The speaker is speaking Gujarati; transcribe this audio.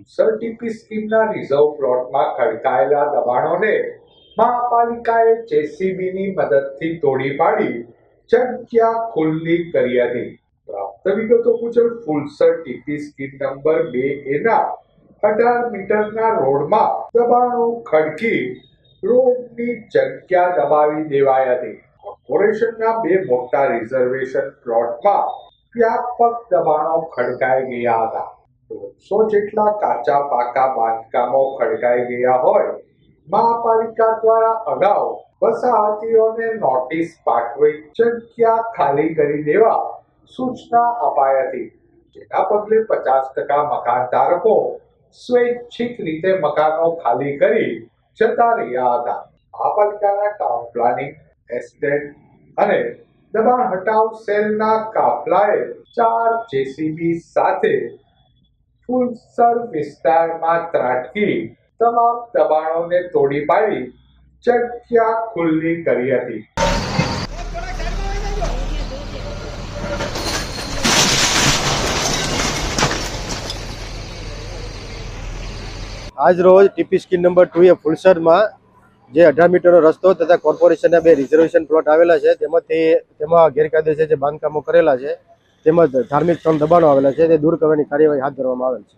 ફુલસર ટીપી સ્કીમના રિઝર્વ પ્લોટમાં ખડકાયેલા દબાણોને મહાપાલિકાએ જેસીબીની મદદથી તોડી પાડી જગ્યા ખુલ્લી કરી હતી. પ્રાપ્ત વિગતો મુજબ Fulsar TP scheme number 2A ના 18 મીટરના રોડમાં દબાણો ખડકી રોડની જગ્યા દબાવી દેવાઈ હતી. કોર્પોરેશનના 2 મોટા રિઝર્વેશન પ્લોટમાં વ્યાપક દબાણો ખડકાઈ ગયા હતા. 100 જેટલા કાચા પાકા બાંધકામો ખડકાઈ ગયા હોય મહાપાલિકા દ્વારા અગાઉ વસાહતીઓને નોટિસ પાઠવી જગ્યા ખાલી કરી દેવા સૂચના અપાઈ હતી, જેના પગલે 50% મકાન ધારકો સ્વૈચ્છિક રીતે મકાનો ખાલી કરી જતા રહ્યા હતા. મહાપાલિકાના ટાઉન પ્લાનિંગ, એસ્ટેટ અને દબાણ હટાવ સેલના કાફલાએ 4 જેસીબી સાથે ફુલસર વિસ્તારમાં ત્રાટકી તમામ દબાણોને તોડી પાડી જગ્યા ખુલ્લી કરી હતી. આજ રોજ ટીપી સ્કીમ નંબર 2A ફુલસરમાં જે 18 મીટરનો રસ્તો તથા કોર્પોરેશનના 2 રિઝર્વેશન પ્લોટ આવેલા છે તેમાં ગેરકાયદેસર જે બાંધકામો કરેલા છે તેમજ ધાર્મિક દબાણો આવેલા છે તે દૂર કરવાની કાર્યવાહી હાથ ધરવામાં આવેલ છે.